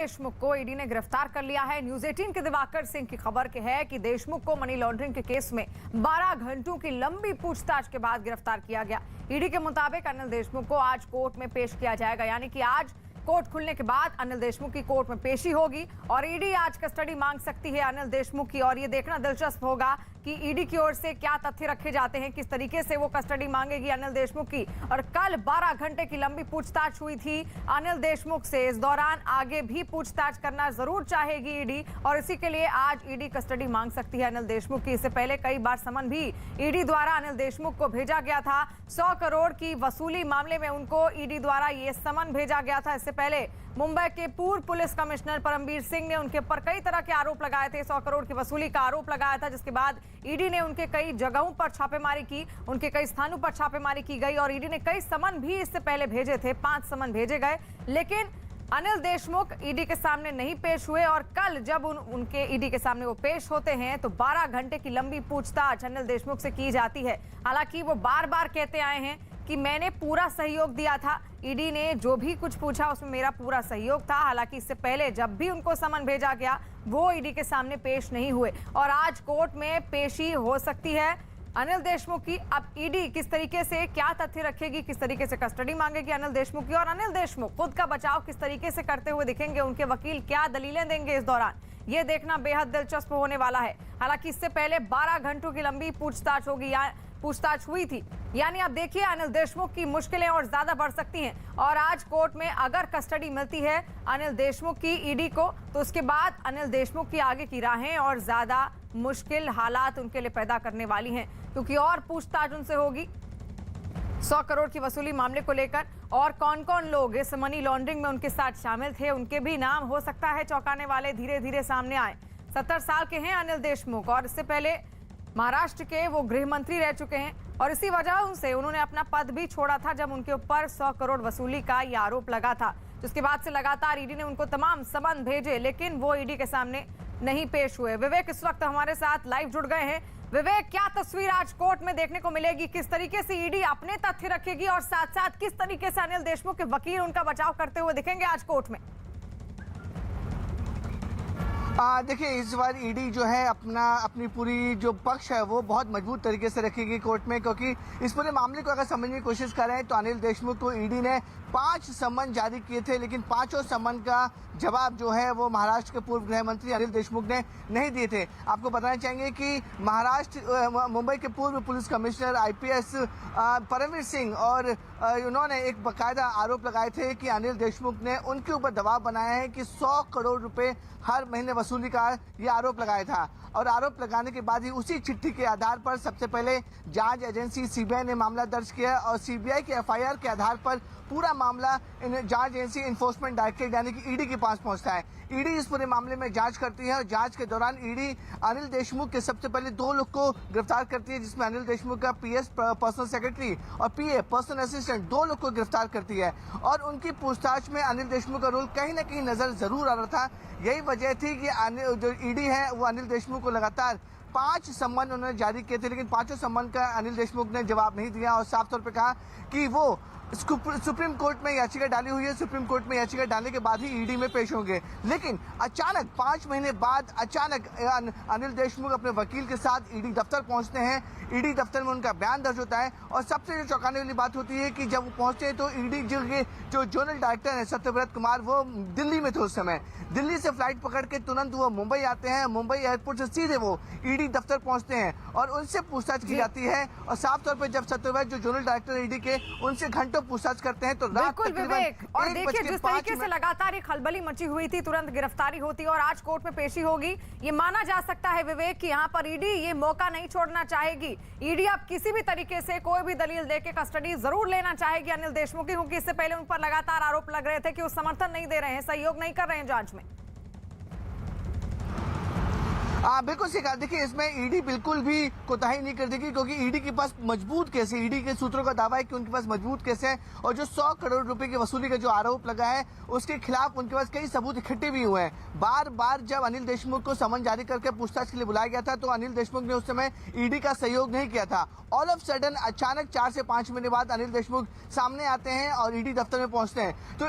देशमुख को ईडी ने गिरफ्तार कर लिया है। न्यूज 18 के दिवाकर सिंह की खबर के है कि देशमुख को मनी लॉन्ड्रिंग के केस में 12 घंटों की लंबी पूछताछ के बाद गिरफ्तार किया गया। ईडी के मुताबिक अनिल देशमुख को आज कोर्ट में पेश किया जाएगा, यानी कि आज कोर्ट खुलने के बाद अनिल देशमुख की कोर्ट में पेशी होगी और ईडी आज कस्टडी मांग सकती है अनिल देशमुख की। और ये देखना दिलचस्प होगा कि ईडी की ओर से क्या तथ्य रखे जाते हैं, किस तरीके से वो कस्टडी मांगेगी अनिल देशमुख की। और कल 12 घंटे की लंबी पूछताछ हुई थी अनिल देशमुख से। इस दौरान आगे भी पूछताछ करना जरूर चाहेगी ईडी और इसी के लिए आज ईडी कस्टडी मांग सकती है अनिल देशमुख की। इससे पहले कई बार समन भी ईडी द्वारा अनिल देशमुख को भेजा गया था। 100 करोड़ की वसूली मामले में उनको ईडी द्वारा ये समन भेजा गया था। इससे पहले मुंबई के पूर्व पुलिस कमिश्नर परमबीर सिंह ने उनके पर कई तरह के आरोप लगाए थे। 100 करोड़ की वसूली का आरोप लगाया था, जिसके बाद ईडी ने उनके कई जगहों पर छापेमारी की, उनके कई स्थानों पर छापेमारी की गई और ईडी ने कई समन भी इससे पहले भेजे थे। 5 समन भेजे गए, लेकिन अनिल देशमुख ईडी के सामने नहीं पेश हुए और कल जब उनके ईडी के सामने वो पेश होते हैं तो 12 घंटे की लंबी पूछताछ अनिल देशमुख से की जाती है। हालांकि वो बार बार कहते आए हैं कि मैंने पूरा सहयोग दिया था, ईडी ने जो भी कुछ पूछा उसमें मेरा पूरा सहयोग था। हालांकि इससे पहले जब भी उनको समन भेजा गया वो ईडी के सामने पेश नहीं हुए और आज कोर्ट में पेशी हो सकती है अनिल देशमुख की। अब ईडी किस तरीके से क्या तथ्य रखेगी, किस तरीके से कस्टडी मांगेगी अनिल देशमुख की और अनिल देशमुख खुद का बचाव किस तरीके से करते हुए दिखेंगे, उनके वकील क्या दलीलें देंगे इस दौरान, ये देखना बेहद दिलचस्प होने वाला है। हालांकि इससे पहले 12 घंटों की लंबी पूछताछ होगी, पूछताछ हुई थी, यानी आप देखिए अनिल देशमुख की मुश्किलें और ज्यादा बढ़ सकती हैं। और आज कोर्ट में अगर कस्टडी मिलती है अनिल देशमुख की ईडी को तो उसके बाद अनिल देशमुख की आगे की राहें और ज्यादा मुश्किल हालात उनके लिए पैदा करने वाली हैं, क्योंकि और पूछताछ उनसे होगी 100 करोड़ की वसूली मामले को लेकर और कौन कौन लोग इस मनी लॉन्ड्रिंग में उनके साथ शामिल थे, उनके भी नाम हो सकता है चौंकाने वाले धीरे धीरे सामने आए। 70 साल के हैं अनिल देशमुख और इससे पहले महाराष्ट्र के वो गृह मंत्री रह चुके हैं और इसी वजह से उन्होंने अपना पद भी छोड़ा था जब उनके ऊपर 100 करोड़ वसूली का ये आरोप लगा था। जिसके बाद से लगातार ईडी ने उनको तमाम समन भेजे, लेकिन वो ईडी के सामने नहीं पेश हुए। विवेक इस वक्त हमारे साथ लाइव जुड़ गए हैं। विवेक, क्या तस्वीर आज कोर्ट में देखने को मिलेगी, किस तरीके से ईडी अपने तथ्य रखेगी और साथ साथ किस तरीके से अनिल देशमुख के वकील उनका बचाव करते हुए दिखेंगे आज कोर्ट में? देखिए, इस बार ईडी जो है अपनी पूरी जो पक्ष है वो बहुत मजबूत तरीके से रखेगी कोर्ट में, क्योंकि इस पूरे मामले को अगर समझने की कोशिश करें तो अनिल देशमुख को ईडी ने 5 समन जारी किए थे, लेकिन 5 समन का जवाब जो है वो महाराष्ट्र के पूर्व गृह मंत्री अनिल देशमुख ने नहीं दिए थे। आपको बताना चाहेंगे कि मुंबई के पूर्व police commissioner IPS Paramvir Singh और उन्होंने एक बाकायदा आरोप लगाए थे कि अनिल देशमुख ने उनके ऊपर दबाव बनाया है कि 100 करोड़ रुपए हर महीने वसूली का ये आरोप लगाया था। और आरोप लगाने के बाद ही उसी चिट्ठी के आधार पर सबसे पहले जांच एजेंसी CBI ने मामला दर्ज किया और CBI के FIR के आधार पर पूरा मामला जांच एजेंसी इन्फोर्समेंट डायरेक्टरेट यानी कि ईडी के पास पहुंचता है। ईडी इस पूरे मामले में जांच करती है और जांच के दौरान ईडी अनिल देशमुख के सबसे पहले 2 लोग को गिरफ्तार करती है, जिसमें अनिल देशमुख का PS पर्सनल सेक्रेटरी और PA पर्सनल असिस्टेंट 2 लोग को गिरफ्तार करती है। और उनकी पूछताछ में अनिल देशमुख का रोल कहीं ना कहीं नजर जरूर आ रहा था। यही वजह थी कि जो ईडी है वो अनिल देशमुख को लगातार 5 सम्मन उन्होंने जारी किए थे, लेकिन 5 सम्मन का अनिल देशमुख ने जवाब नहीं दिया और साफ तौर पे कहा कि वो सुप्रीम कोर्ट में याचिका डाली हुई है, सुप्रीम कोर्ट में याचिका डालने के बाद ही ईडी में पेश होंगे। लेकिन अचानक 5 महीने बाद अचानक अनिल देशमुख अपने वकील के साथ ईडी दफ्तर पहुंचते हैं। ईडी दफ्तर में उनका बयान दर्ज होता है और सबसे जो चौंकाने वाली बात होती है कि जब वो पहुंचते हैं तो ईडी जो जोनल डायरेक्टर है सत्यव्रत कुमार, वो दिल्ली में थे उस समय। दिल्ली से फ्लाइट पकड़ के तुरंत वो मुंबई आते हैं, मुंबई एयरपोर्ट से सीधे वो ईडी दफ्तर पहुंचते हैं और उनसे पूछताछ की जाती है। और साफ तौर पर जब सत्यव्रत जो जोनल डायरेक्टर ईडी के उनसे घंटों पूछताछ करते हैं तो बिल्कुल विवेक, और देखिए जिस तरीके से लगातार एक खलबली मची हुई थी, तुरंत गिरफ्तारी होती और आज कोर्ट में पेशी होगी, ये माना जा सकता है विवेक कि यहाँ पर ईडी ये मौका नहीं छोड़ना चाहेगी। ईडी अब किसी भी तरीके से कोई भी दलील देके कस्टडी जरूर लेना चाहेगी अनिल देशमुख की, क्योंकि इससे पहले उन पर लगातार आरोप लग रहे थे कि वो समर्थन नहीं दे रहे हैं, सहयोग नहीं कर रहे हैं जांच में। बिल्कुल सही कहा। देखिए, इसमें ईडी बिल्कुल भी कोताही नहीं कर देगी, क्योंकि ईडी के पास मजबूत केस है। ईडी के सूत्रों का दावा है कि उनके पास मजबूत केस है, और जो 100 करोड़ रुपए की वसूली का जो आरोप लगा है उसके खिलाफ उनके पास कई सबूत इकट्ठे भी हुए हैं। बार बार जब अनिल देशमुख को समन जारी करके पूछताछ के लिए बुलाया गया था, तो अनिल देशमुख ने उस समय ईडी का सहयोग नहीं किया था। ऑल ऑफ सडन अचानक 4 से 5 महीने बाद अनिल देशमुख सामने आते हैं और ईडी दफ्तर में पहुंचते हैं। तो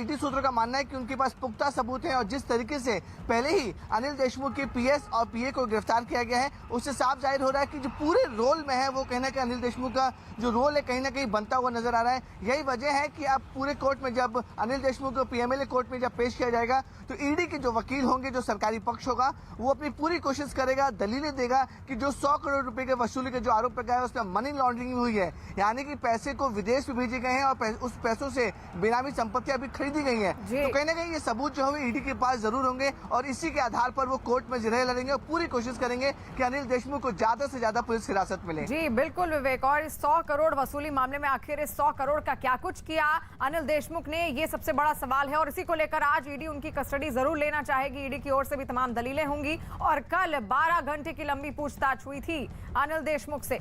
ईडी सूत्रों का मानना है कि उनके पास पुख्ता सबूत है, और जिस तरीके से पहले ही अनिल देशमुख के पीएस और पीए को गिरफ्तार किया गया है, उससे साफ जाहिर हो रहा है कि जो पूरे रोल में है वो कहीं ना कहीं अनिल देशमुख का जो रोल है कहीं ना कहीं बनता हुआ नजर आ रहा है। यही वजह है कि अब पूरे कोर्ट में जब अनिल देशमुख को पीएमएलए कोर्ट में जब पेश किया जाएगा, तो ईडी के जो वकील होंगे, जो सरकारी पक्ष होगा, वो अपनी पूरी कोशिश करेगा, दलीलें देगा कि जो 100 करोड़ रुपए के वसूली के जो आरोप लगाया है उसमें मनी लॉन्ड्रिंग हुई है, यानी कि पैसे को विदेश में भेजे गए हैं और उस पैसों से बेनामी संपत्तियां भी खरीदी गई हैं। तो कहीं ना कहीं ये सबूत जो है ईडी के पास जरूर होंगे, और इसी के आधार पर वो कोर्ट में जिरह लड़ेंगे और पूरी कोशिश करेंगे कि अनिल देशमुख को ज्यादा से ज्यादा पुलिस हिरासत मिले। जी बिल्कुल विवेक, और इस 100 करोड़ वसूली मामले में आखिर इस 100 करोड़ का क्या कुछ किया अनिल देशमुख ने, ये सबसे बड़ा सवाल है, और इसी को लेकर आज ईडी उनकी कस्टडी जरूर लेना चाहेगी। ईडी की ओर से भी तमाम दलीलें होंगी, और कल 12 घंटे की लंबी पूछताछ हुई थी अनिल देशमुख से।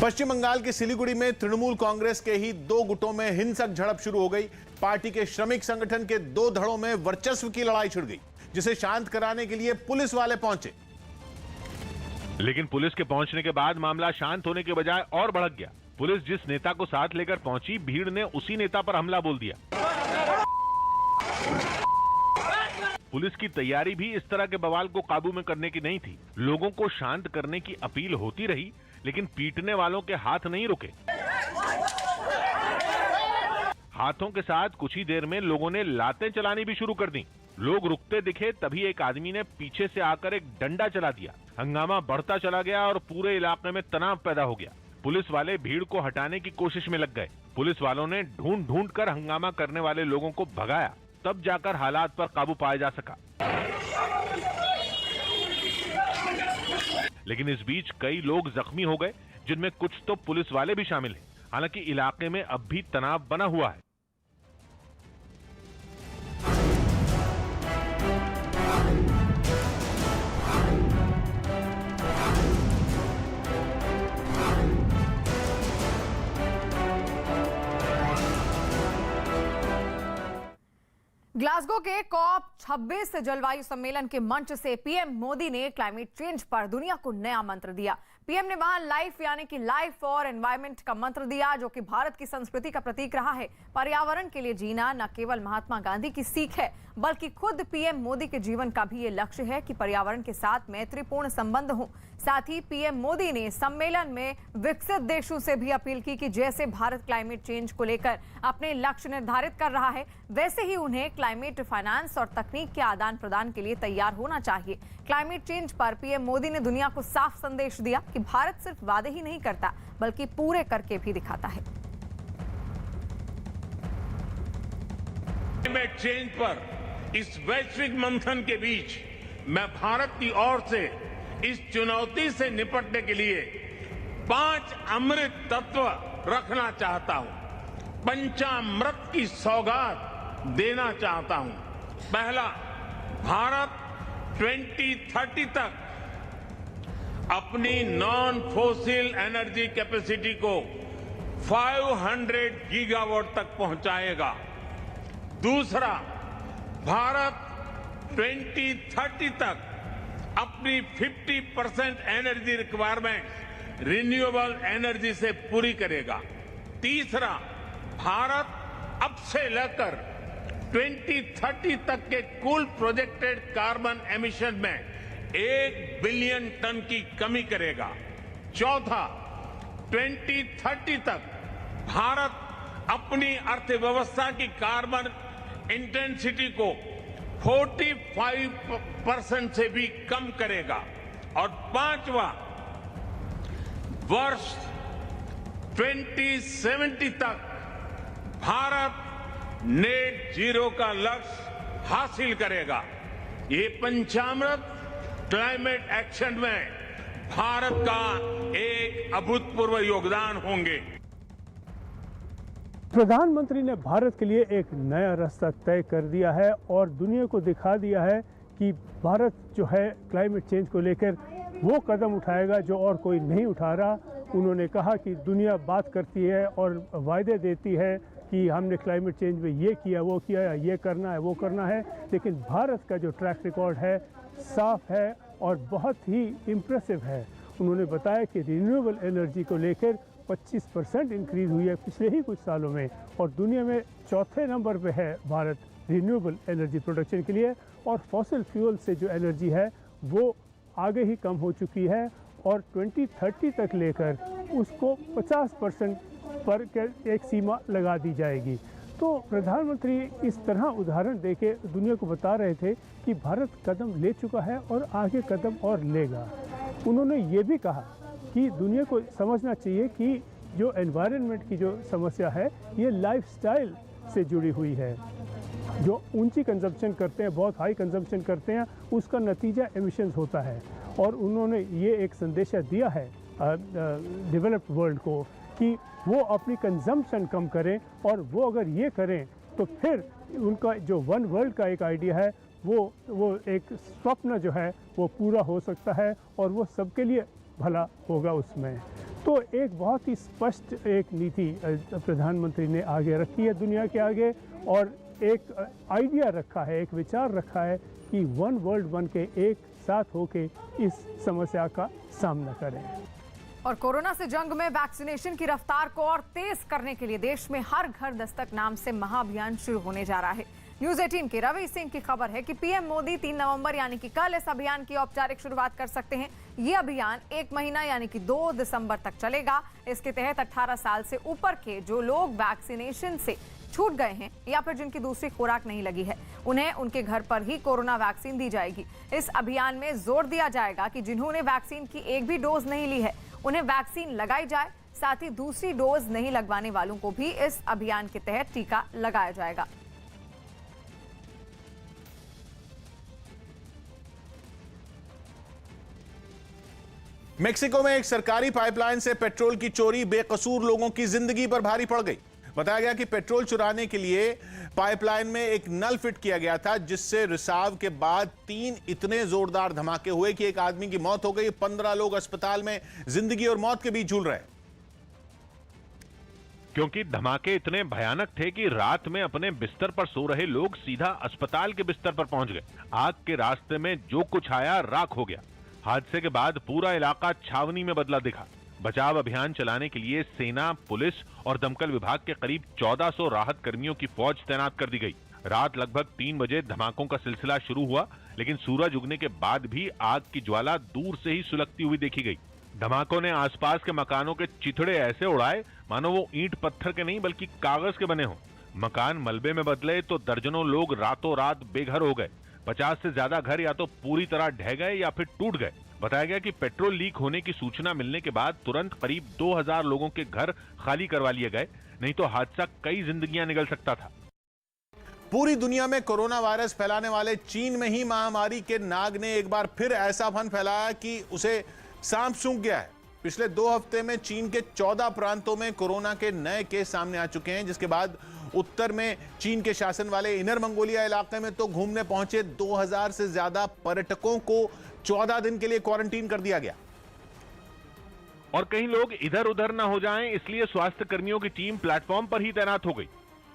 पश्चिम बंगाल के सिलीगुड़ी में तृणमूल कांग्रेस के ही 2 गुटों में हिंसक झड़प शुरू हो गई। पार्टी के श्रमिक संगठन के 2 धड़ों में वर्चस्व की लड़ाई छिड़ गई, जिसे शांत कराने के लिए पुलिस वाले पहुंचे। लेकिन पुलिस के पहुंचने के बाद मामला शांत होने के बजाय और भड़क गया। पुलिस जिस नेता को साथ लेकर पहुंची, भीड़ ने उसी नेता पर हमला बोल दिया। पुलिस की तैयारी भी इस तरह के बवाल को काबू में करने की नहीं थी। लोगों को शांत करने की अपील होती रही, लेकिन पीटने वालों के हाथ नहीं रुके। हाथों के साथ कुछ ही देर में लोगों ने लातें चलानी भी शुरू कर दी। लोग रुकते दिखे तभी एक आदमी ने पीछे से आकर एक डंडा चला दिया। हंगामा बढ़ता चला गया और पूरे इलाके में तनाव पैदा हो गया। पुलिस वाले भीड़ को हटाने की कोशिश में लग गए। पुलिस वालों ने ढूंढ कर हंगामा करने वाले लोगों को भगाया, तब जाकर हालात पर काबू पाया जा सका। लेकिन इस बीच कई लोग जख्मी हो गए, जिनमें कुछ तो पुलिस वाले भी शामिल हैं। हालांकि इलाके में अब भी तनाव बना हुआ है। ग्लासगो के कॉप 26 जलवायु सम्मेलन के मंच से पीएम मोदी ने क्लाइमेट चेंज पर दुनिया को नया मंत्र दिया। पीएम ने वहां लाइफ यानी कि लाइफ फॉर एनवायरनमेंट का मंत्र दिया, जो कि भारत की संस्कृति का प्रतीक रहा है। पर्यावरण के लिए जीना न केवल महात्मा गांधी की सीख है, बल्कि खुद पीएम मोदी के जीवन का भी ये लक्ष्य है कि पर्यावरण के साथ मैत्रीपूर्ण संबंध हो। साथ ही पीएम मोदी ने सम्मेलन में विकसित देशों से भी अपील की कि जैसे भारत क्लाइमेट चेंज को लेकर अपने लक्ष्य निर्धारित कर रहा है, वैसे ही उन्हें क्लाइमेट फाइनेंस और तकनीक के आदान प्रदान के लिए तैयार होना चाहिए। क्लाइमेट चेंज पर पीएम मोदी ने दुनिया को साफ संदेश दिया कि भारत सिर्फ वादे ही नहीं करता, बल्कि पूरे करके भी दिखाता है। क्लाइमेट चेंज पर इस वैश्विक मंथन के बीच मैं भारत की ओर से इस चुनौती से निपटने के लिए 5 अमृत तत्व रखना चाहता हूं। पंचामृत की सौगात देना चाहता हूं। पहला, भारत 2030 तक अपनी नॉन फोसिल एनर्जी कैपेसिटी को 500 गीगावाट तक पहुंचाएगा। दूसरा, भारत 2030 तक अपनी 50% एनर्जी रिक्वायरमेंट रिन्यूएबल एनर्जी से पूरी करेगा। तीसरा, भारत अब से लेकर 2030 तक के कुल प्रोजेक्टेड कार्बन एमिशन में 1 बिलियन टन की कमी करेगा। चौथा, 2030 तक भारत अपनी अर्थव्यवस्था की कार्बन इंटेंसिटी को 45% से भी कम करेगा। और पांचवा, वर्ष 2070 तक भारत नेट जीरो का लक्ष्य हासिल करेगा। ये पंचामृत क्लाइमेट एक्शन में भारत का एक अभूतपूर्व योगदान होंगे। प्रधानमंत्री ने भारत के लिए एक नया रास्ता तय कर दिया है और दुनिया को दिखा दिया है कि भारत जो है क्लाइमेट चेंज को लेकर वो कदम उठाएगा जो और कोई नहीं उठा रहा। उन्होंने कहा कि दुनिया बात करती है और वायदे देती है कि हमने क्लाइमेट चेंज में ये किया, वो किया, ये करना है, वो करना है, लेकिन भारत का जो ट्रैक रिकॉर्ड है साफ है और बहुत ही इम्प्रेसिव है। उन्होंने बताया कि रिन्यूएबल एनर्जी को लेकर 25% इंक्रीज़ हुई है पिछले ही कुछ सालों में और दुनिया में चौथे नंबर पे है भारत रिन्यूएबल एनर्जी प्रोडक्शन के लिए, और फॉसिल फ्यूल से जो एनर्जी है वो आगे ही कम हो चुकी है और 2030 तक लेकर उसको 50% पर एक सीमा लगा दी जाएगी। तो प्रधानमंत्री इस तरह उदाहरण देके दुनिया को बता रहे थे कि भारत कदम ले चुका है और आगे कदम और लेगा। उन्होंने ये भी कहा कि दुनिया को समझना चाहिए कि जो एनवायरनमेंट की जो समस्या है ये लाइफस्टाइल से जुड़ी हुई है। जो ऊंची कंजम्पशन करते हैं, बहुत हाई कंजम्पशन करते हैं, उसका नतीजा एमिशंस होता है। और उन्होंने ये एक संदेशा दिया है डेवलप्ड वर्ल्ड को कि वो अपनी कंजम्पशन कम करें, और वो अगर ये करें तो फिर उनका जो वन वर्ल्ड का एक आइडिया है वो एक स्वप्न जो है वो पूरा हो सकता है और वो सबके लिए भला होगा उसमें। तो एक बहुत ही स्पष्ट एक नीति प्रधानमंत्री ने आगे रखी है दुनिया के आगे, और एक आइडिया रखा है, एक विचार रखा है कि वन वर्ल्ड बन के एक साथ होके इस समस्या का सामना करें। और कोरोना से जंग में वैक्सीनेशन की रफ्तार को और तेज करने के लिए देश में हर घर दस्तक नाम से महाअभियान शुरू होने जा रहा है। न्यूज 18 के रवि सिंह की खबर है कि पीएम मोदी 3 नवंबर यानी कि कल इस अभियान की औपचारिक शुरुआत कर सकते हैं। ये अभियान 1 महीना यानी कि 2 दिसंबर तक चलेगा। इसके तहत 18 साल से ऊपर के जो लोग वैक्सीनेशन से छूट गए हैं या फिर जिनकी दूसरी खुराक नहीं लगी है, उन्हें उनके घर पर ही कोरोना वैक्सीन दी जाएगी। इस अभियान में जोर दिया जाएगा कि जिन्होंने वैक्सीन की एक भी डोज नहीं ली है उन्हें वैक्सीन लगाई जाए। साथ ही दूसरी डोज नहीं लगवाने वालों को भी इस अभियान के तहत टीका लगाया जाएगा। मेक्सिको में एक सरकारी पाइपलाइन से पेट्रोल की चोरी बेकसूर लोगों की जिंदगी पर भारी पड़ गई। बताया गया कि पेट्रोल चुराने के लिए पाइपलाइन में एक नल फिट किया गया था, जिससे रिसाव के बाद 3 इतने जोरदार धमाके हुए कि एक आदमी की मौत हो गई। 15 लोग अस्पताल में जिंदगी और मौत के बीच झूल रहे। क्योंकि धमाके इतने भयानक थे कि रात में अपने बिस्तर पर सो रहे लोग सीधा अस्पताल के बिस्तर पर पहुंच गए। आग के रास्ते में जो कुछ आया राख हो गया। हादसे के बाद पूरा इलाका छावनी में बदला दिखा। बचाव अभियान चलाने के लिए सेना, पुलिस और दमकल विभाग के करीब 1400 राहत कर्मियों की फौज तैनात कर दी गई। रात लगभग 3 बजे धमाकों का सिलसिला शुरू हुआ, लेकिन सूरज उगने के बाद भी आग की ज्वाला दूर से ही सुलगती हुई देखी गई। धमाकों ने आसपास के मकानों के चिथड़े ऐसे उड़ाए मानो वो ईंट पत्थर के नहीं बल्कि कागज के बने हों। मकान मलबे में बदले तो दर्जनों लोग रातों रात बेघर हो गए। 50 से ज्यादा घर या तो पूरी तरह ढह गए या फिर टूट गए। बताया गया कि पेट्रोल लीक होने की सूचना मिलने के बाद तुरंत करीब 2000 लोगों के घर खाली करवा लिए गए, नहीं तो हादसा कई जिंदगियां निगल सकता था। पूरी दुनिया में कोरोना वायरस फैलाने वाले चीन में ही महामारी के नाग ने एक बार फिर ऐसा फन फैलाया कि उसे सांप सूंघ गया है। पिछले 2 हफ्ते में चीन के 14 प्रांतों में कोरोना के नए केस सामने आ चुके हैं, जिसके बाद उत्तर में चीन के शासन वाले इनर मंगोलिया इलाके में तो घूमने पहुंचे 2000 से ज्यादा पर्यटकों को 14 दिन के लिए क्वारंटीन कर दिया गया। और कहीं लोग इधर उधर ना हो जाएं, इसलिए स्वास्थ्य कर्मियों की टीम प्लेटफॉर्म पर ही तैनात हो गई।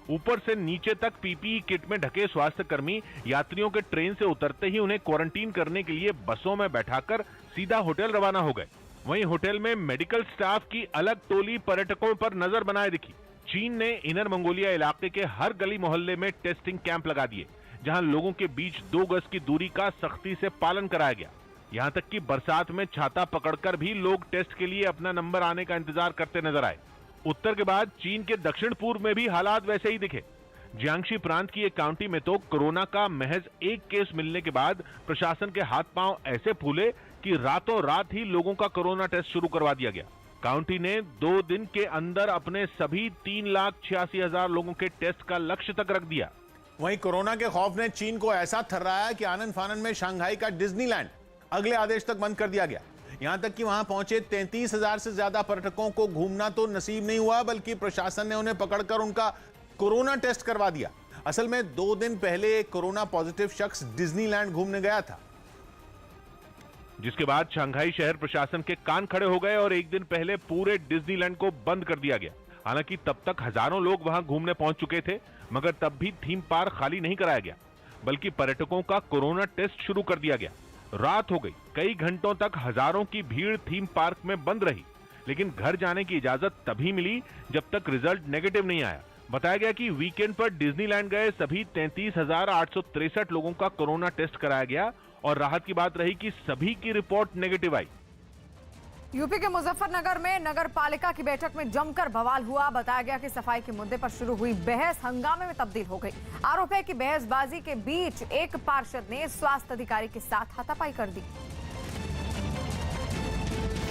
ऊपर से नीचे तक पीपीई किट में ढके स्वास्थ्य कर्मी यात्रियों के ट्रेन से उतरते ही उन्हें क्वारंटीन करने के लिए बसों में बैठाकर सीधा होटल रवाना हो गए। वहीं होटल में मेडिकल स्टाफ की अलग टोली पर्यटकों पर नजर बनाए दिखी। चीन ने इनर मंगोलिया इलाके के हर गली मोहल्ले में टेस्टिंग कैंप लगा दिए, जहां लोगों के बीच 2 गज की दूरी का सख्ती से पालन कराया गया। यहां तक कि बरसात में छाता पकड़कर भी लोग टेस्ट के लिए अपना नंबर आने का इंतजार करते नजर आए। उत्तर के बाद चीन के दक्षिण पूर्व में भी हालात वैसे ही दिखे। जियांगशी प्रांत की एक काउंटी में तो कोरोना का महज 1 केस मिलने के बाद प्रशासन के हाथ पांव ऐसे फूले कि रातों रात ही लोगों का कोरोना टेस्ट शुरू करवा दिया गया। काउंटी ने 2 दिन के अंदर अपने सभी 3,86,000 लोगों के टेस्ट का लक्ष्य तक रख दिया। वहीं कोरोना के खौफ ने चीन को ऐसा थर्राया कि आनन फानन में शंघाई का डिज्नीलैंड अगले आदेश तक बंद कर दिया गया। यहां तक कि वहां पहुंचे 33,000 से ज्यादा पर्यटकों को घूमना तो नसीब नहीं हुआ, बल्कि प्रशासन ने उन्हें पकड़कर उनका कोरोना टेस्ट करवा दिया। असल में 2 दिन पहले एक कोरोना पॉजिटिव शख्स डिज्नीलैंड घूमने गया था, जिसके बाद शंघाई शहर प्रशासन के कान खड़े हो गए और एक दिन पहले पूरे डिज्नीलैंड को बंद कर दिया गया। हालांकि तब तक हजारों लोग वहां घूमने पहुंच चुके थे, मगर तब भी थीम पार्क खाली नहीं कराया गया, बल्कि पर्यटकों का कोरोना टेस्ट शुरू कर दिया गया। रात हो गई, कई घंटों तक हजारों की भीड़ थीम पार्क में बंद रही, लेकिन घर जाने की इजाजत तभी मिली जब तक रिजल्ट नेगेटिव नहीं आया। बताया गया कि वीकेंड पर डिज्नीलैंड गए सभी 33,863 लोगों का कोरोना टेस्ट कराया गया और राहत की बात रही कि सभी की रिपोर्ट नेगेटिव आई। यूपी के मुजफ्फरनगर में नगर पालिका की बैठक में जमकर बवाल हुआ। बताया गया कि सफाई के मुद्दे पर शुरू हुई बहस हंगामे में तब्दील हो गई। आरोप है कि बहसबाजी के बीच एक पार्षद ने स्वास्थ्य अधिकारी के साथ हाथापाई कर दी,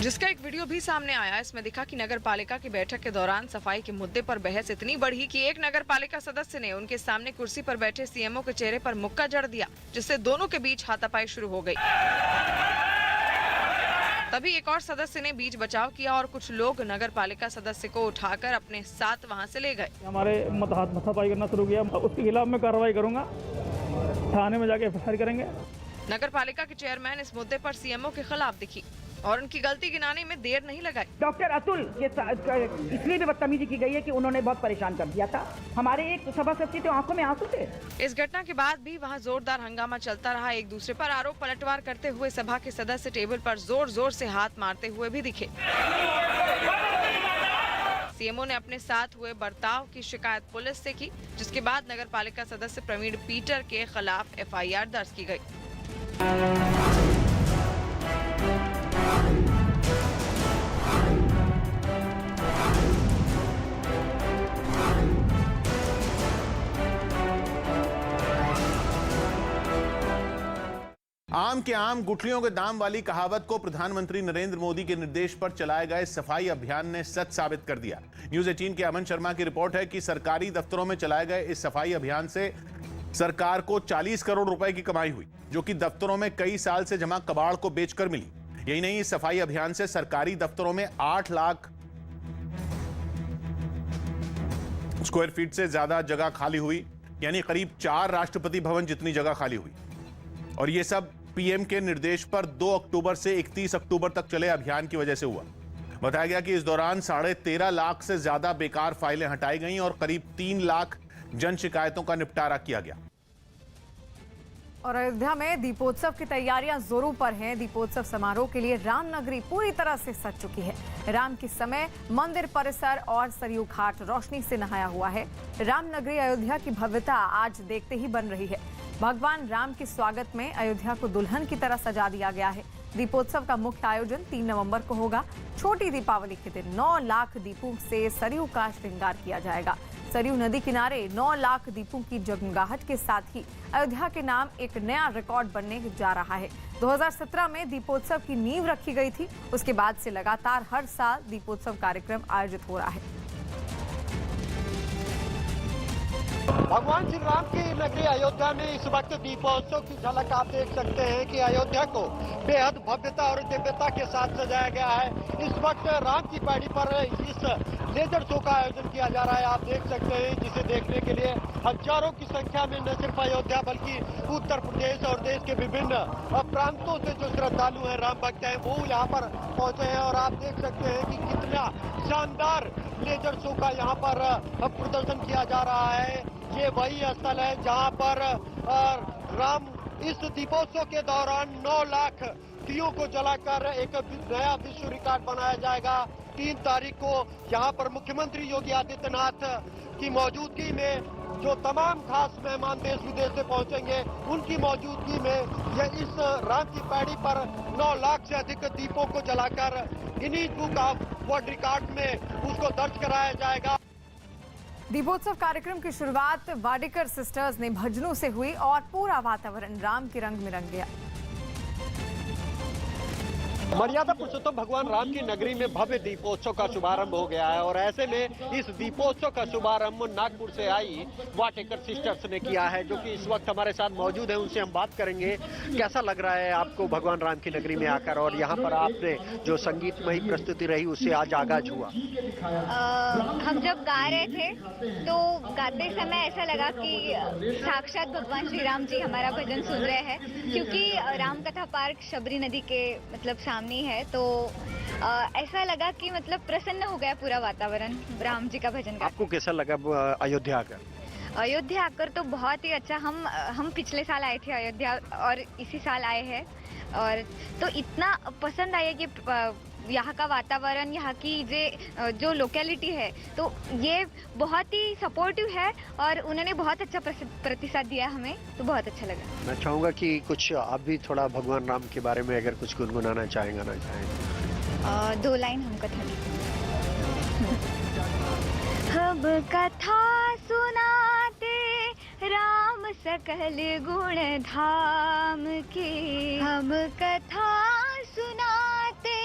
जिसका एक वीडियो भी सामने आया। इसमें दिखा कि नगर पालिका की बैठक के दौरान सफाई के मुद्दे पर बहस इतनी बढ़ी कि एक नगर पालिका सदस्य ने उनके सामने कुर्सी पर बैठे सीएमओ के चेहरे पर मुक्का जड़ दिया, जिससे दोनों के बीच हाथापाई शुरू हो गई। तभी एक और सदस्य ने बीच बचाव किया और कुछ लोग नगर पालिका सदस्य को उठाकर अपने साथ वहां से ले गए। हमारे हाथापाई करना शुरू किया, उसके खिलाफ मैं कार्रवाई करूंगा, थाने में जाके एफआईआर करेंगे। नगर पालिका के चेयरमैन इस मुद्दे पर सीएमओ के खिलाफ दिखी और उनकी गलती गिनाने में देर नहीं लगाई। डॉक्टर अतुल के इसलिए भी बदतमीजी की गई है कि उन्होंने बहुत परेशान कर दिया था। हमारे एक सभासद थे, आंखों में आंसू थे। इस घटना के बाद भी वहां जोरदार हंगामा चलता रहा। एक दूसरे पर आरोप पलटवार करते हुए सभा के सदस्य टेबल पर जोर जोर से हाथ मारते हुए भी दिखे। सीएमओ ने अपने साथ हुए बर्ताव की शिकायत पुलिस से की, जिसके बाद नगर पालिका सदस्य प्रवीण पीटर के खिलाफ एफआईआर दर्ज की गई। आम के आम गुठलियों के दाम वाली कहावत को प्रधानमंत्री नरेंद्र मोदी के निर्देश पर चलाए गए सफाई अभियान ने सच साबित कर दिया। न्यूज़ 18 के अमन शर्मा की रिपोर्ट है कि सरकारी दफ्तरों में चलाए गए इस सफाई अभियान से सरकार को 40 करोड़ रुपए की कमाई हुई, जो कि दफ्तरों में कई साल से जमा कबाड़ को बेचकर मिली। यही नहीं, इस सफाई अभियान से सरकारी दफ्तरों में 8 लाख स्क्वायर फीट से ज्यादा जगह खाली हुई, यानी करीब 4 राष्ट्रपति भवन जितनी जगह खाली हुई। और यह सब पीएम के निर्देश पर 2 अक्टूबर से 31 अक्टूबर तक चले अभियान की वजह से हुआ। बताया गया कि इस दौरान 13.5 लाख से ज्यादा बेकार फाइलें हटाई गईं और करीब 3 लाख जन शिकायतों का निपटारा किया गया। और अयोध्या में दीपोत्सव की तैयारियां जोरों पर हैं। दीपोत्सव समारोह के लिए रामनगरी पूरी तरह से सज चुकी है। राम के समय मंदिर परिसर और सरयू घाट रोशनी से नहाया हुआ है। रामनगरी अयोध्या की भव्यता आज देखते ही बन रही है। भगवान राम के स्वागत में अयोध्या को दुल्हन की तरह सजा दिया गया है। दीपोत्सव का मुख्य आयोजन 3 नवंबर को होगा। छोटी दीपावली के दिन 9 लाख दीपों से सरयू का श्रृंगार किया जाएगा। सरयू नदी किनारे 9 लाख दीपों की जगमगाहट के साथ ही अयोध्या के नाम एक नया रिकॉर्ड बनने जा रहा है। 2017 में दीपोत्सव की नींव रखी गई थी। उसके बाद से लगातार हर साल दीपोत्सव कार्यक्रम आयोजित हो रहा है। भगवान श्री राम की नगरी अयोध्या में इस वक्त दीपोत्सव की झलक आप देख सकते हैं कि अयोध्या को बेहद भव्यता और दिव्यता के साथ सजाया गया है। इस वक्त राम की पैड़ी पर इस लेजर शो का आयोजन किया जा रहा है। आप देख सकते हैं, जिसे देखने के लिए हजारों की संख्या में न सिर्फ अयोध्या बल्कि उत्तर प्रदेश और देश के विभिन्न प्रांतों से जो श्रद्धालु हैं, राम भक्त हैं, वो यहाँ पर पहुंचे हैं। और आप देख सकते हैं कि कितना शानदार लेजर शो का यहाँ पर प्रदर्शन किया जा रहा है। ये वही स्थल है जहाँ पर राम इस दीपोत्सव के दौरान 9 लाख दियों को जलाकर एक नया विश्व रिकॉर्ड बनाया जाएगा। 3 तारीख को यहाँ पर मुख्यमंत्री योगी आदित्यनाथ की मौजूदगी में जो तमाम खास मेहमान देश विदेश से पहुंचेंगे, उनकी मौजूदगी में यह इस राम की पैड़ी पर 9 लाख से अधिक दीपों को जलाकर Guinness book of world record में उसको दर्ज कराया जाएगा। दीपोत्सव कार्यक्रम की शुरुआत वाडेकर सिस्टर्स ने भजनों से हुई और पूरा वातावरण राम के रंग में रंग गया। मर्यादा पुरुषोत्तम भगवान राम की नगरी में भव्य दीपोत्सव का शुभारंभ हो गया है और ऐसे में इस दीपोत्सव का शुभारंभ नागपुर से आई वाटेकर सिस्टर्स ने किया है, जो कि इस वक्त हमारे साथ मौजूद है। उनसे हम बात करेंगे। कैसा लग रहा है आपको भगवान राम की नगरी में आकर, और यहाँ पर आपने जो संगीतमयी प्रस्तुति रही उससे आज आगाज हुआ? हम जब गा रहे थे तो गाते समय ऐसा लगा कि साक्षात भगवान श्री राम जी हमारा भजन सुन रहे हैं, क्योंकि राम कथा पार्क शबरी नदी के मतलब सामने है। तो ऐसा लगा कि मतलब प्रसन्न हो गया पूरा वातावरण राम जी का भजन गा। आपको कैसा लगा अयोध्या आकर? अयोध्या आकर तो बहुत ही अच्छा। हम पिछले साल आए थे अयोध्या और इसी साल आए हैं, और तो इतना पसंद आया कि यहाँ का वातावरण, यहाँ की जो लोकेलिटी है, तो ये बहुत ही सपोर्टिव है और उन्होंने बहुत अच्छा प्रतिसाद दिया हमें, तो बहुत अच्छा लगा। मैं चाहूँगा कि कुछ आप भी थोड़ा भगवान राम के बारे में अगर कुछ गुनगुनाना चाहेंगे ना चाहेंगे? 2 लाइन हम कथा हम कथा सुनाते राम सकल गुण धाम की, हम कथा सुनाते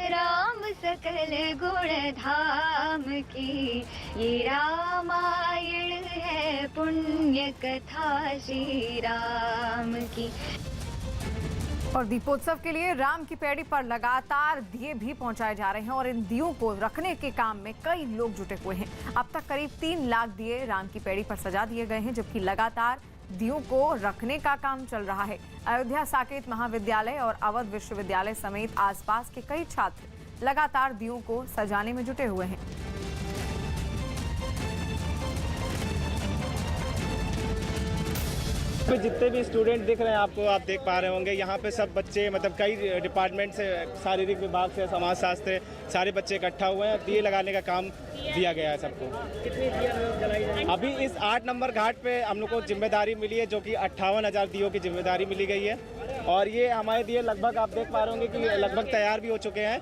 राम सकल गुण धाम की, ये रामायण है पुण्य कथा श्री राम की। और दीपोत्सव के लिए राम की पैड़ी पर लगातार दिए भी पहुंचाए जा रहे हैं और इन दियों को रखने के काम में कई लोग जुटे हुए हैं। अब तक करीब 3 लाख दिए राम की पैड़ी पर सजा दिए गए हैं, जबकि लगातार दियों को रखने का काम चल रहा है। अयोध्या साकेत महाविद्यालय और अवध विश्वविद्यालय समेत आसपास के कई छात्र लगातार दियों को सजाने में जुटे हुए हैं। जितने भी स्टूडेंट दिख रहे हैं आपको, आप देख पा रहे होंगे, यहाँ पे सब बच्चे मतलब कई डिपार्टमेंट से, शारीरिक विभाग से, समाजशास्त्र, सारे बच्चे इकट्ठा हुए हैं। दिए लगाने का काम दिया गया है सबको। कितनी दिया जलाई गई? अभी इस 8 नंबर घाट पे हम लोग को जिम्मेदारी मिली है, जो कि 58,000 दियों की जिम्मेदारी मिली गई है, और ये हमारे दिए लगभग आप देख पा रहे होंगे कि लगभग तैयार भी हो चुके हैं।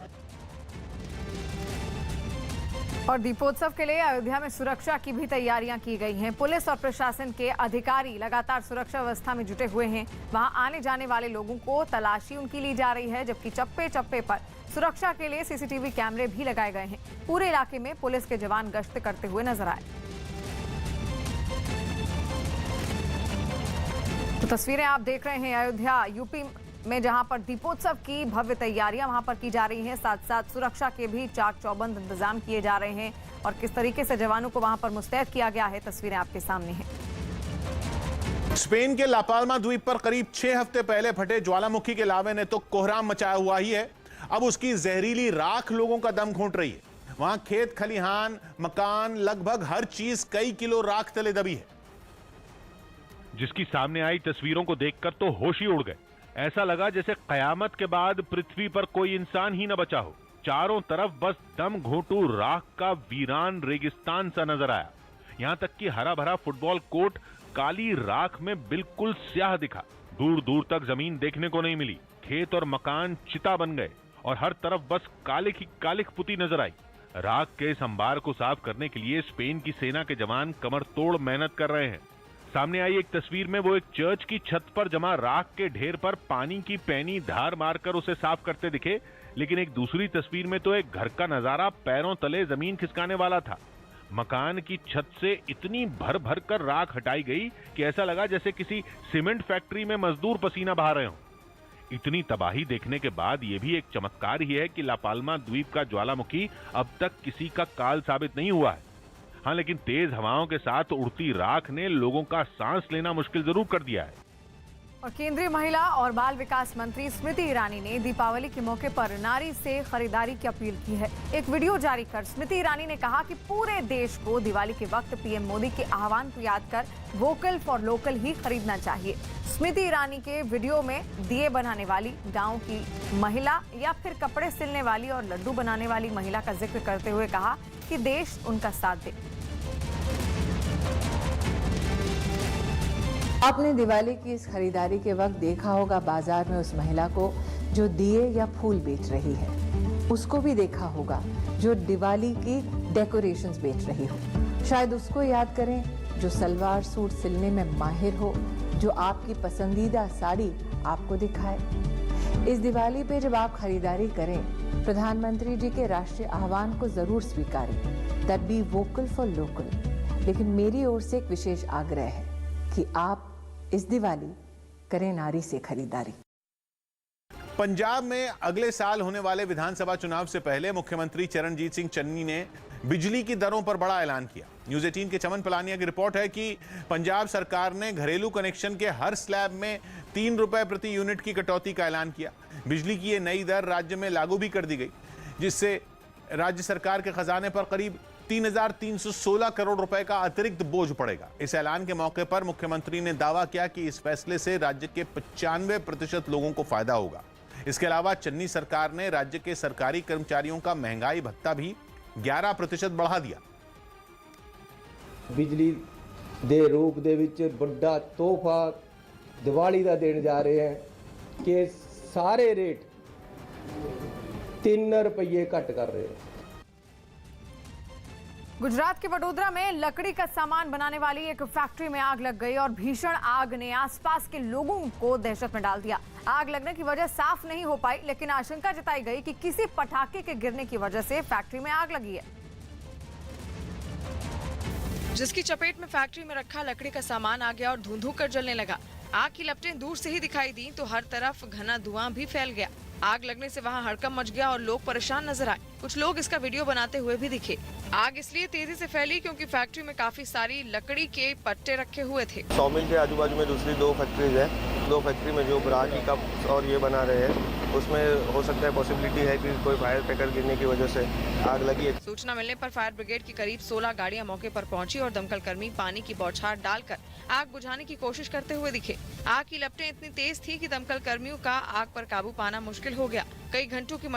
और दीपोत्सव के लिए अयोध्या में सुरक्षा की भी तैयारियां की गई हैं। पुलिस और प्रशासन के अधिकारी लगातार सुरक्षा व्यवस्था में जुटे हुए हैं। वहां आने जाने वाले लोगों को तलाशी उनकी ली जा रही है, जबकि चप्पे चप्पे पर सुरक्षा के लिए सीसीटीवी कैमरे भी लगाए गए हैं। पूरे इलाके में पुलिस के जवान गश्त करते हुए नजर आए। तो तस्वीरें आप देख रहे हैं अयोध्या यूपी में, जहां पर दीपोत्सव की भव्य तैयारियां वहां पर की जा रही हैं। साथ साथ सुरक्षा के भी चाक चौबंद इंतजाम किए जा रहे हैं और किस तरीके से जवानों को वहां पर मुस्तैद किया गया है, तस्वीरें आपके सामने हैं। स्पेन के लापाल्मा द्वीप पर करीब 6 हफ्ते पहले फटे ज्वालामुखी के लावे ने तो कोहराम मचाया हुआ ही है। अब उसकी जहरीली राख लोगों का दम घोंट रही है। वहां खेत खलिहान, मकान, लगभग हर चीज कई किलो राख तले दबी है, जिसकी सामने आई तस्वीरों को देखकर तो होश ही उड़ गए। ऐसा लगा जैसे कयामत के बाद पृथ्वी पर कोई इंसान ही न बचा हो। चारों तरफ बस दम घोंटू राख का वीरान रेगिस्तान सा नजर आया। यहां तक कि हरा भरा फुटबॉल कोर्ट काली राख में बिल्कुल स्याह दिखा। दूर दूर तक जमीन देखने को नहीं मिली। खेत और मकान चिता बन गए और हर तरफ बस कालिक ही कालिक पुती नजर आई। राख के इस अंबार को साफ करने के लिए स्पेन की सेना के जवान कमर तोड़ मेहनत कर रहे हैं। सामने आई एक तस्वीर में वो एक चर्च की छत पर जमा राख के ढेर पर पानी की पैनी धार मारकर उसे साफ करते दिखे, लेकिन एक दूसरी तस्वीर में तो एक घर का नजारा पैरों तले जमीन खिसकाने वाला था। मकान की छत से इतनी भर भर कर राख हटाई गई कि ऐसा लगा जैसे किसी सीमेंट फैक्ट्री में मजदूर पसीना बहा रहे हों। इतनी तबाही देखने के बाद यह भी एक चमत्कार ही है कि लापाल्मा द्वीप का ज्वालामुखी अब तक किसी का काल साबित नहीं हुआ है। हाँ, लेकिन तेज हवाओं के साथ उड़ती राख ने लोगों का सांस लेना मुश्किल जरूर कर दिया है। और केंद्रीय महिला और बाल विकास मंत्री स्मृति ईरानी ने दीपावली के मौके पर नारी से खरीदारी की अपील की है। एक वीडियो जारी कर स्मृति ईरानी ने कहा कि पूरे देश को दिवाली के वक्त पीएम मोदी के आह्वान को याद कर वोकल फॉर लोकल ही खरीदना चाहिए। स्मृति ईरानी के वीडियो में दिए बनाने वाली, गांव की महिला या फिर कपड़े सिलने वाली और लड्डू बनाने वाली महिला का जिक्र करते हुए कहा कि देश उनका साथ दे। आपने दिवाली की इस खरीदारी के वक्त देखा होगा बाजार में उस महिला को जो दिए या फूल बेच रही है, उसको भी देखा होगा जो दिवाली की डेकोरेशंस बेच रही हो। शायद उसको याद करें जो सलवार सूट सिलने में माहिर हो, जो आपकी पसंदीदा साड़ी आपको दिखाए। इस दिवाली पे जब आप खरीदारी करें, प्रधानमंत्री जी के राष्ट्रीय आह्वान को जरूर स्वीकारें, that be vocal for local. लेकिन मेरी ओर से एक विशेष आग्रह है कि आप इस दिवाली करें नारी से खरीदारी। पंजाब में अगले साल होने वाले विधानसभा चुनाव से पहले मुख्यमंत्री चरणजीत सिंह चन्नी ने बिजली की दरों पर बड़ा ऐलान किया। न्यूज़ 18 के चमन पलानिया की रिपोर्ट है कि पंजाब सरकार ने घरेलू कनेक्शन के हर स्लैब में 3 रुपए प्रति यूनिट की कटौती का ऐलान किया। बिजली की ये नई दर राज्य में लागू भी कर दी गई, जिससे राज्य सरकार के खजाने पर करीब 3,316 करोड़ रुपए का अतिरिक्त बोझ पड़ेगा। इस ऐलान के मौके पर मुख्यमंत्री ने दावा किया कि इस फैसले से राज्य के 95% लोगों को फायदा होगा। इसके अलावा चन्नी सरकार ने राज्य के सरकारी कर्मचारियों का महंगाई भत्ता भी 11% बढ़ा दिया। बिजली ਦੇ ਰੂਪ ਦੇ ਵਿੱਚ ਵੱਡਾ ਤੋਹਫਾ ਦੀਵਾਲੀ ਦਾ ਦੇਣ ਜਾ ਰਹੇ हैं कि सारे रेट 3 रुपये घट कर रहे हैं। गुजरात के वडोदरा में लकड़ी का सामान बनाने वाली एक फैक्ट्री में आग लग गई और भीषण आग ने आसपास के लोगों को दहशत में डाल दिया। आग लगने की वजह साफ नहीं हो पाई, लेकिन आशंका जताई गई कि किसी पटाखे के गिरने की वजह से फैक्ट्री में आग लगी है, जिसकी चपेट में फैक्ट्री में रखा लकड़ी का सामान आ गया और धुंधु कर जलने लगा। आग की लपटें दूर से ही दिखाई दी तो हर तरफ घना धुआं भी फैल गया। आग लगने से वहां हड़कंप मच गया और लोग परेशान नजर आए। कुछ लोग इसका वीडियो बनाते हुए भी दिखे। आग इसलिए तेजी से फैली क्योंकि फैक्ट्री में काफी सारी लकड़ी के पट्टे रखे हुए थे। सौमिल के आजू बाजू में दूसरी 2 फैक्ट्रीज है। 2 फैक्ट्री में जो ब्रा की कप और ये बना रहे हैं, उसमें हो सकता है पॉसिबिलिटी है कि कोई फायर पैकर गिरने की वजह से आग लगी है। सूचना मिलने पर फायर ब्रिगेड की करीब 16 गाड़ियां मौके पर पहुंची और दमकल कर्मी पानी की बौछार डालकर आग बुझाने की कोशिश करते हुए दिखे। आग की लपटें इतनी तेज थी कि दमकल कर्मियों का आग पर काबू पाना मुश्किल हो गया। कई घंटों की